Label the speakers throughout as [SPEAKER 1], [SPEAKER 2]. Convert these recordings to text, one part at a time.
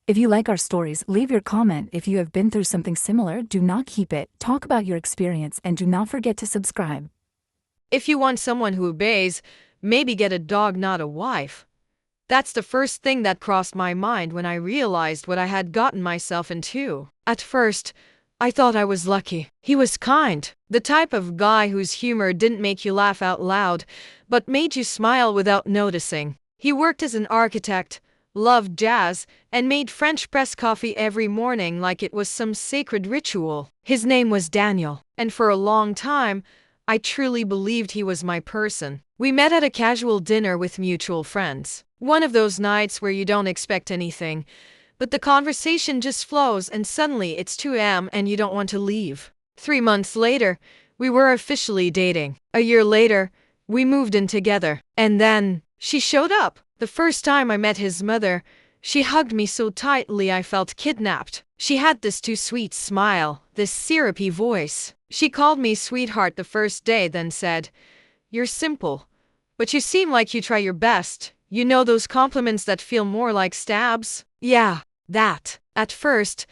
[SPEAKER 1] If you like our stories, leave your comment. If you have been through something similar, do not keep it. Talk about your experience and do not forget to subscribe.
[SPEAKER 2] If you want someone who obeys, maybe get a dog, not a wife. That's the first thing that crossed my mind when I realized what I had gotten myself into. At first, I thought I was lucky. He was kind, the type of guy whose humor didn't make you laugh out loud, but made you smile without noticing. He worked as an architect, loved jazz, and made French press coffee every morning like it was some sacred ritual. His name was Daniel, and for a long time, I truly believed he was my person. We met at a casual dinner with mutual friends. One of those nights where you don't expect anything, but the conversation just flows and suddenly it's 2 a.m. and you don't want to leave. 3 months later, we were officially dating. A year later, we moved in together. And then, she showed up. The first time I met his mother, she hugged me so tightly I felt kidnapped. She had this too sweet smile, this syrupy voice. She called me sweetheart the first day, then said, "You're simple, but you seem like you try your best. You know those compliments that feel more like stabs?" Yeah, that. At first,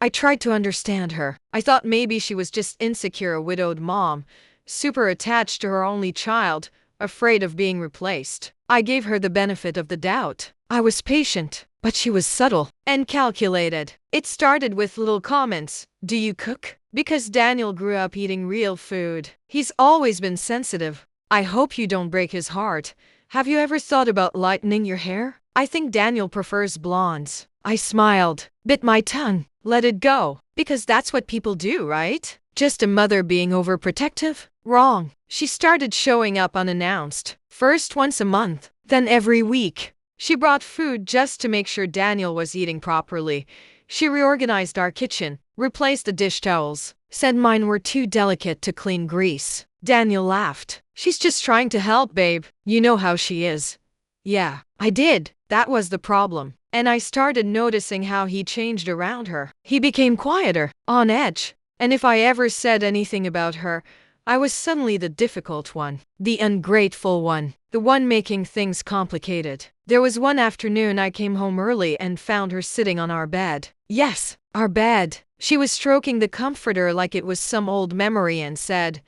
[SPEAKER 2] I tried to understand her. I thought maybe she was just insecure, a widowed mom, super attached to her only child, afraid of being replaced. I gave her the benefit of the doubt. I was patient, but she was subtle and calculated. It started with little comments. "Do you cook?" Because Daniel grew up eating real food. He's always been sensitive. "I hope you don't break his heart. Have you ever thought about lightening your hair?" "I think Daniel prefers blondes." I smiled, bit my tongue, let it go. Because that's what people do, right? Just a mother being overprotective? Wrong. She started showing up unannounced. First once a month, then every week. She brought food just to make sure Daniel was eating properly. She reorganized our kitchen, replaced the dish towels, said mine were too delicate to clean grease. Daniel laughed. "She's just trying to help, babe. You know how she is." Yeah, I did. That was the problem. And I started noticing how he changed around her. He became quieter, on edge. And if I ever said anything about her, I was suddenly the difficult one, the ungrateful one, the one making things complicated. There was one afternoon I came home early and found her sitting on our bed. Yes, our bed. She was stroking the comforter like it was some old memory and said,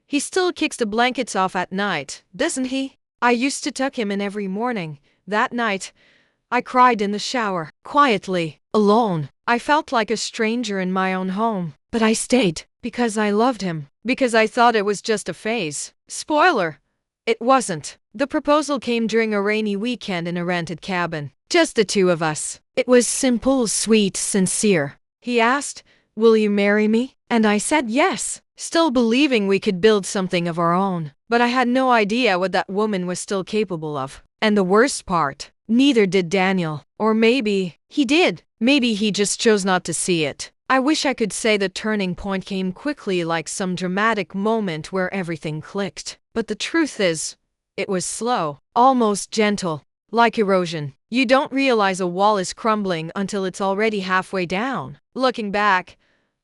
[SPEAKER 2] "He still kicks the blankets off at night, doesn't he?" I used to tuck him in every morning. That night, I cried in the shower, quietly, alone. I felt like a stranger in my own home. But I stayed, because I loved him, because I thought it was just a phase. Spoiler, it wasn't. The proposal came during a rainy weekend in a rented cabin. Just the two of us. It was simple, sweet, sincere. He asked, "Will you marry me?" And I said yes, still believing we could build something of our own. But I had no idea what that woman was still capable of. And the worst part, neither did Daniel. Or maybe he did. Maybe he just chose not to see it. I wish I could say the turning point came quickly, like some dramatic moment where everything clicked. But the truth is, it was slow, almost gentle, like erosion. You don't realize a wall is crumbling until it's already halfway down. Looking back,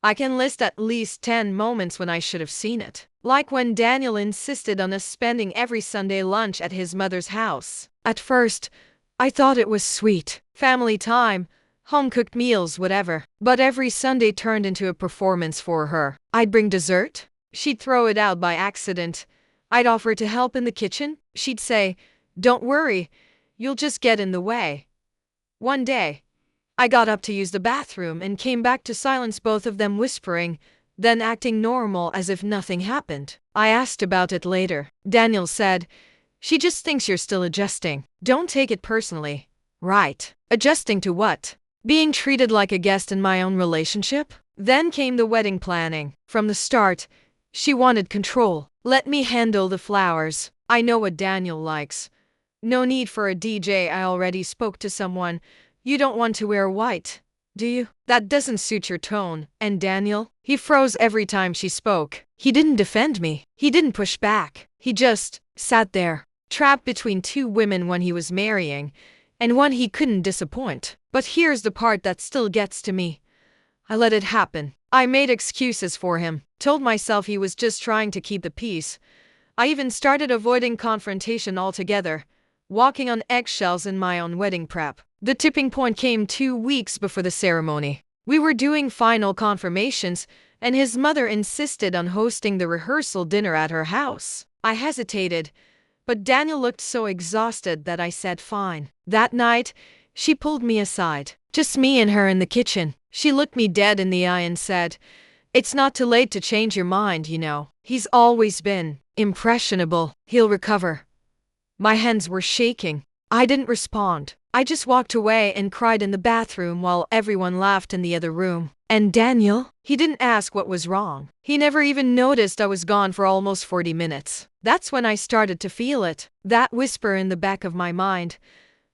[SPEAKER 2] I can list at least 10 moments when I should have seen it. Like when Daniel insisted on us spending every Sunday lunch at his mother's house. At first, I thought it was sweet. Family time, home-cooked meals, whatever. But every Sunday turned into a performance for her. I'd bring dessert. She'd throw it out by accident. I'd offer to help in the kitchen. She'd say, "Don't worry, you'll just get in the way." One day, I got up to use the bathroom and came back to silence, both of them whispering, then acting normal as if nothing happened. I asked about it later. Daniel said, "She just thinks you're still adjusting. Don't take it personally." Right. Adjusting to what? Being treated like a guest in my own relationship? Then came the wedding planning. From the start, she wanted control. Let me handle the flowers. I know what Daniel likes. No need for a DJ. I already spoke to someone. You don't want to wear white, do you? That doesn't suit your tone. And Daniel? He froze every time she spoke. He didn't defend me. He didn't push back. He just sat there, trapped between two women, one he was marrying and one he couldn't disappoint. But here's the part that still gets to me. I let it happen. I made excuses for him, told myself he was just trying to keep the peace. I even started avoiding confrontation altogether. walking on eggshells in my own wedding prep. The tipping point came 2 weeks before the ceremony. We were doing final confirmations, and his mother insisted on hosting the rehearsal dinner at her house. I hesitated, but Daniel looked so exhausted that I said fine. That night, she pulled me aside. Just me and her in the kitchen. She looked me dead in the eye and said, "It's not too late to change your mind, you know. He's always been impressionable. He'll recover." My hands were shaking. I didn't respond. I just walked away and cried in the bathroom while everyone laughed in the other room. And Daniel? He didn't ask what was wrong. He never even noticed I was gone for almost 40 minutes. That's when I started to feel it. That whisper in the back of my mind.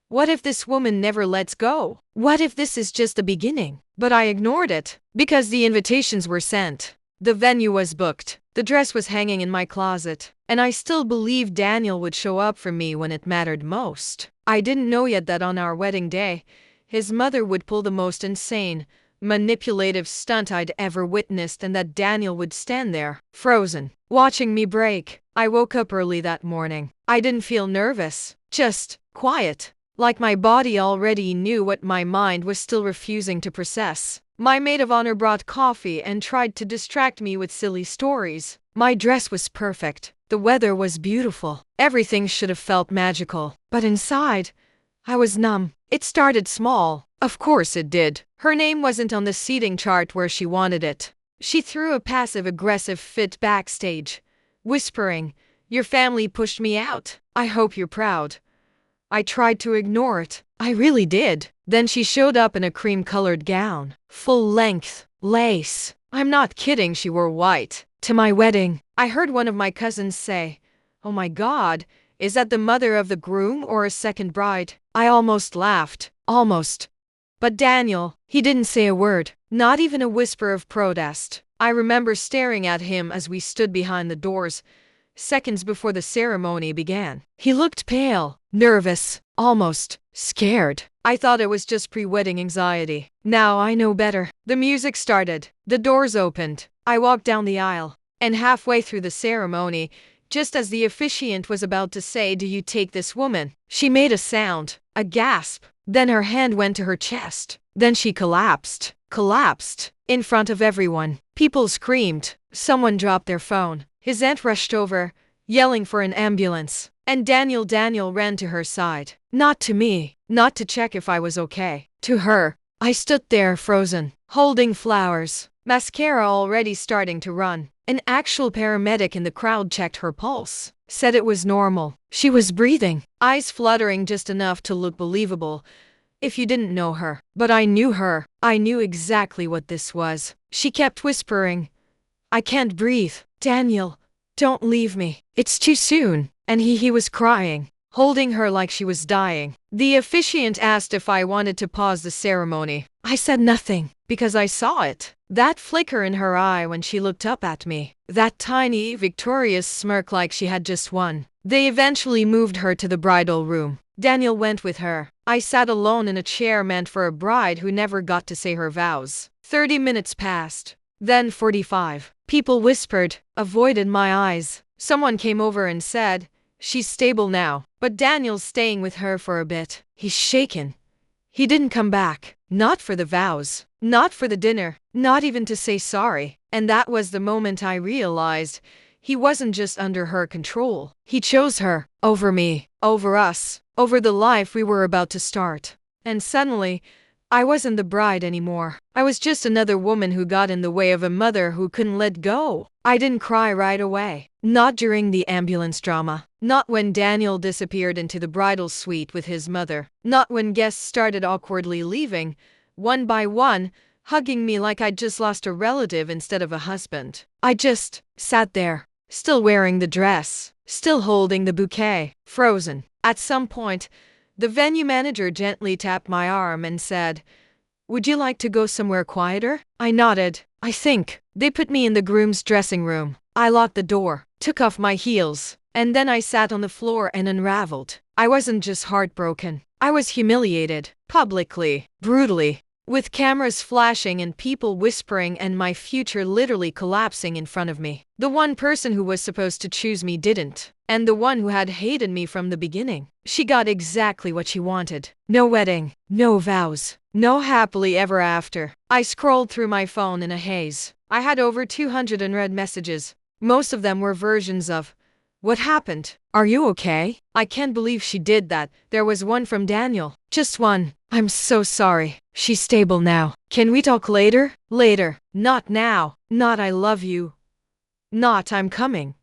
[SPEAKER 2] What if this woman never lets go? What if this is just the beginning? But I ignored it, because the invitations were sent. The venue was booked. The dress was hanging in my closet. And I still believed Daniel would show up for me when it mattered most. I didn't know yet that on our wedding day, his mother would pull the most insane, manipulative stunt I'd ever witnessed, and that Daniel would stand there, frozen, watching me break. I woke up early that morning. I didn't feel nervous, just quiet. Like my body already knew what my mind was still refusing to process. My maid of honor brought coffee and tried to distract me with silly stories. My dress was perfect. The weather was beautiful. Everything should have felt magical. But inside, I was numb. It started small. Of course it did. Her name wasn't on the seating chart where she wanted it. She threw a passive-aggressive fit backstage, whispering, "Your family pushed me out. I hope you're proud." I tried to ignore it. I really did. Then she showed up in a cream-colored gown, full length, lace. I'm not kidding, she wore white. To my wedding, I heard one of my cousins say, "Oh my God, is that the mother of the groom or a second bride?" I almost laughed. Almost. But Daniel, he didn't say a word, not even a whisper of protest. I remember staring at him as we stood behind the doors, seconds before the ceremony began. He looked pale, nervous, almost scared. I thought it was just pre-wedding anxiety. Now I know better. The music started. The doors opened. I walked down the aisle. And halfway through the ceremony, just as the officiant was about to say, "Do you take this woman?" she made a sound, a gasp. Then her hand went to her chest. Then she collapsed. Collapsed. In front of everyone. People screamed. Someone dropped their phone. His aunt rushed over, yelling for an ambulance. And Daniel ran to her side. Not to me. Not to check if I was okay. To her. I stood there frozen, holding flowers, mascara already starting to run. An actual paramedic in the crowd checked her pulse. Said it was normal. She was breathing. Eyes fluttering just enough to look believable if you didn't know her. But I knew her. I knew exactly what this was. She kept whispering, "I can't breathe. Daniel, don't leave me. It's too soon." And he was crying, holding her like she was dying. The officiant asked if I wanted to pause the ceremony. I said nothing, because I saw it. That flicker in her eye when she looked up at me. That tiny, victorious smirk like she had just won. They eventually moved her to the bridal room. Daniel went with her. I sat alone in a chair meant for a bride who never got to say her vows. 30 minutes passed. Then 45. People whispered, avoided my eyes. Someone came over and said, "She's stable now." But Daniel's staying with her for a bit. He's shaken. He didn't come back. Not for the vows. Not for the dinner. Not even to say sorry. And that was the moment I realized he wasn't just under her control. He chose her. Over me. Over us. Over the life we were about to start. And suddenly, I wasn't the bride anymore. I was just another woman who got in the way of a mother who couldn't let go. I didn't cry right away. Not during the ambulance drama. Not when Daniel disappeared into the bridal suite with his mother. Not when guests started awkwardly leaving, one by one, hugging me like I'd just lost a relative instead of a husband. I just sat there, still wearing the dress, still holding the bouquet, frozen. At some point, the venue manager gently tapped my arm and said, "Would you like to go somewhere quieter?" I nodded. I think. They put me in the groom's dressing room. I locked the door, took off my heels, and then I sat on the floor and unraveled. I wasn't just heartbroken. I was humiliated. Publicly. Brutally. with cameras flashing and people whispering and my future literally collapsing in front of me. The one person who was supposed to choose me didn't. And the one who had hated me from the beginning. She got exactly what she wanted. No wedding, no vows, no happily ever after. I scrolled through my phone in a haze. I had over 200 unread messages. Most of them were versions of, "What happened? Are you okay? I can't believe she did that." There was one from Daniel. Just one. "I'm so sorry. She's stable now. Can we talk later?" Later. Not now. Not "I love you." Not "I'm coming."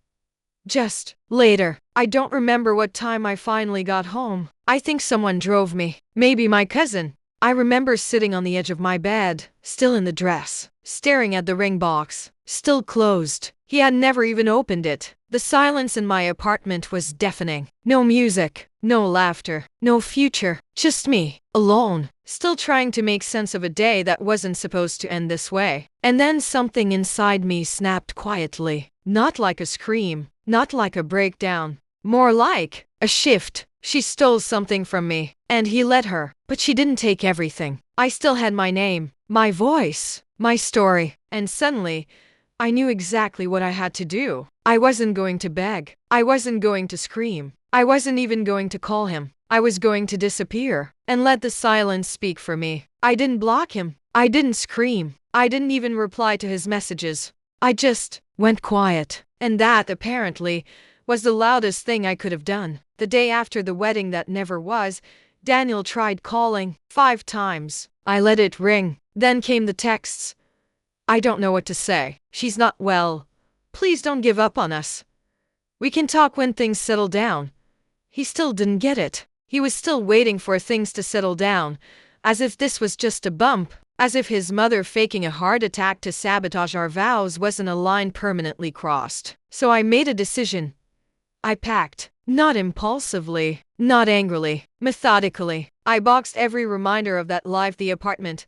[SPEAKER 2] Just later. I don't remember what time I finally got home. I think someone drove me. Maybe my cousin. I remember sitting on the edge of my bed, still in the dress, staring at the ring box, still closed. He had never even opened it. The silence in my apartment was deafening. No music, no laughter, no future. Just me, alone, still trying to make sense of a day that wasn't supposed to end this way. And then something inside me snapped quietly. Not like a scream, not like a breakdown. More like a shift. She stole something from me, and he let her. But she didn't take everything. I still had my name, my voice, my story. And suddenly, I knew exactly what I had to do. I wasn't going to beg. I wasn't going to scream. I wasn't even going to call him. I was going to disappear and let the silence speak for me. I didn't block him. I didn't scream. I didn't even reply to his messages. I just went quiet. And that, apparently, was the loudest thing I could have done. The day after the wedding that never was, Daniel tried calling 5 times. I let it ring. Then came the texts. "I don't know what to say. She's not well. Please don't give up on us. We can talk when things settle down." He still didn't get it. He was still waiting for things to settle down, as if this was just a bump, as if his mother faking a heart attack to sabotage our vows wasn't a line permanently crossed. So I made a decision. I packed. Not impulsively, not angrily, methodically. I boxed every reminder of that life, the apartment,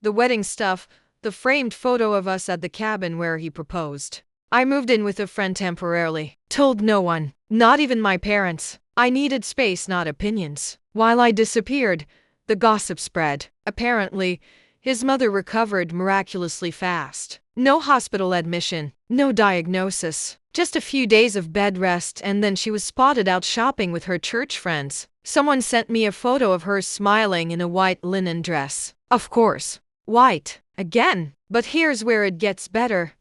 [SPEAKER 2] the wedding stuff, the framed photo of us at the cabin where he proposed. I moved in with a friend temporarily. Told no one, not even my parents. I needed space, not opinions. While I disappeared, the gossip spread. Apparently, his mother recovered miraculously fast. No hospital admission, no diagnosis. Just a few days of bed rest, and then she was spotted out shopping with her church friends. Someone sent me a photo of her smiling in a white linen dress. Of course, white. Again. But here's where it gets better.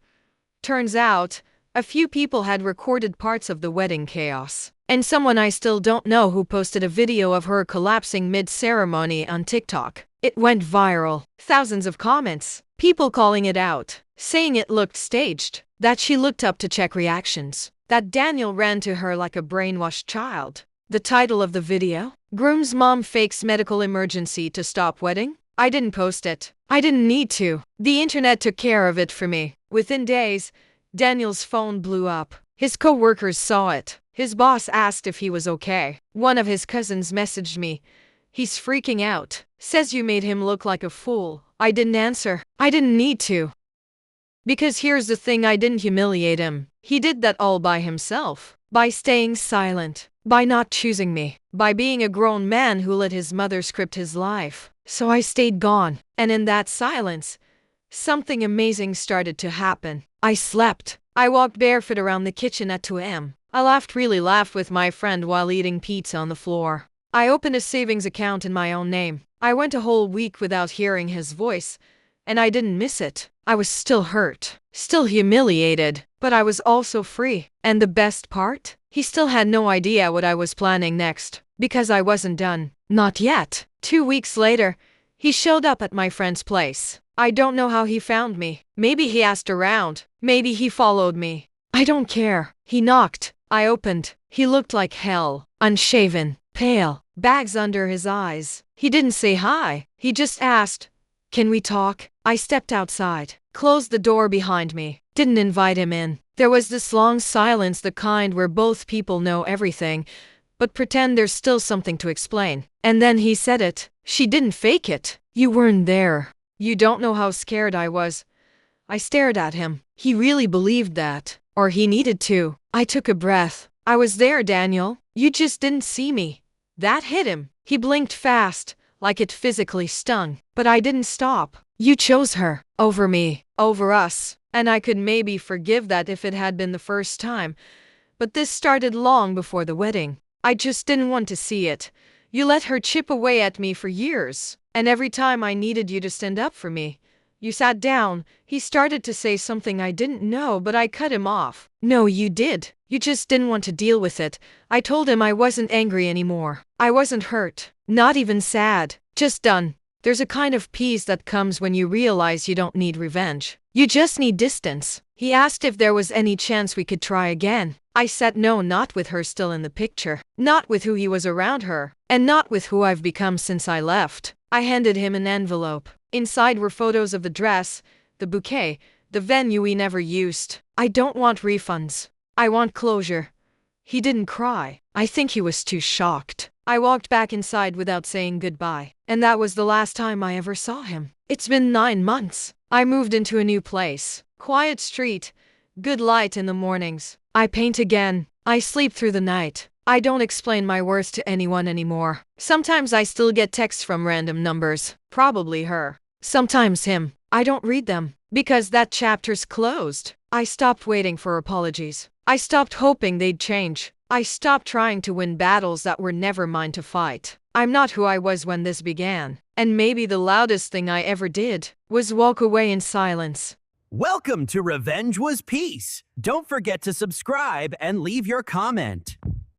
[SPEAKER 2] Turns out, a few people had recorded parts of the wedding chaos. And someone I still don't know who posted a video of her collapsing mid-ceremony on TikTok. It went viral. Thousands of comments. People calling it out. Saying it looked staged. That she looked up to check reactions. That Daniel ran to her like a brainwashed child. The title of the video? Groom's mom fakes medical emergency to stop wedding? I didn't post it. I didn't need to. The internet took care of it for me. Within days, Daniel's phone blew up. His co-workers saw it. His boss asked if he was okay. One of his cousins messaged me. "He's freaking out. Says you made him look like a fool." I didn't answer. I didn't need to. Because here's the thing, I didn't humiliate him. He did that all by himself. By staying silent. By not choosing me. By being a grown man who let his mother script his life. So I stayed gone. And in that silence, something amazing started to happen. I slept. I walked barefoot around the kitchen at 2 a.m. I really laughed with my friend while eating pizza on the floor. I opened a savings account in my own name. I went a whole week without hearing his voice, and I didn't miss it. I was still hurt, still humiliated, but I was also free. And the best part? He still had no idea what I was planning next, because I wasn't done. Not yet. 2 weeks later, he showed up at my friend's place. I don't know how he found me. Maybe he asked around. Maybe he followed me. I don't care. He knocked. I opened. He looked like hell. Unshaven, pale, bags under his eyes. He didn't say hi. He just asked, "Can we talk?" I stepped outside, closed the door behind me, didn't invite him in. There was this long silence, the kind where both people know everything, but pretend there's still something to explain. And then he said it. "She didn't fake it. You weren't there." You don't know how scared I was. I stared at him. He really believed that. Or he needed to. I took a breath. "I was there, Daniel. You just didn't see me." That hit him. He blinked fast, like it physically stung. But I didn't stop. You chose her over me, over us. And I could maybe forgive that if it had been the first time. But this started long before the wedding. I just didn't want to see it. You let her chip away at me for years. And every time I needed you to stand up for me, you sat down. He started to say something I didn't know, but I cut him off. No, you did. You just didn't want to deal with it. I told him I wasn't angry anymore. I wasn't hurt. Not even sad. Just done. There's a kind of peace that comes when you realize you don't need revenge. You just need distance. He asked if there was any chance we could try again. I said no, not with her still in the picture. Not with who he was around her. And not with who I've become since I left. I handed him an envelope. Inside were photos of the dress, the bouquet, the venue we never used. I don't want refunds. I want closure. He didn't cry. I think he was too shocked. I walked back inside without saying goodbye. And that was the last time I ever saw him. It's been 9 months. I moved into a new place. Quiet street. Good light in the mornings. I paint again. I sleep through the night. I don't explain my worth to anyone anymore. Sometimes I still get texts from random numbers. Probably her. Sometimes him. I don't read them. Because that chapter's closed. I stopped waiting for apologies. I stopped hoping they'd change. I stopped trying to win battles that were never mine to fight. I'm not who I was when this began. And maybe the loudest thing I ever did was walk away in silence.
[SPEAKER 3] Welcome to Revenge Was Peace. Don't forget to subscribe and leave your comment.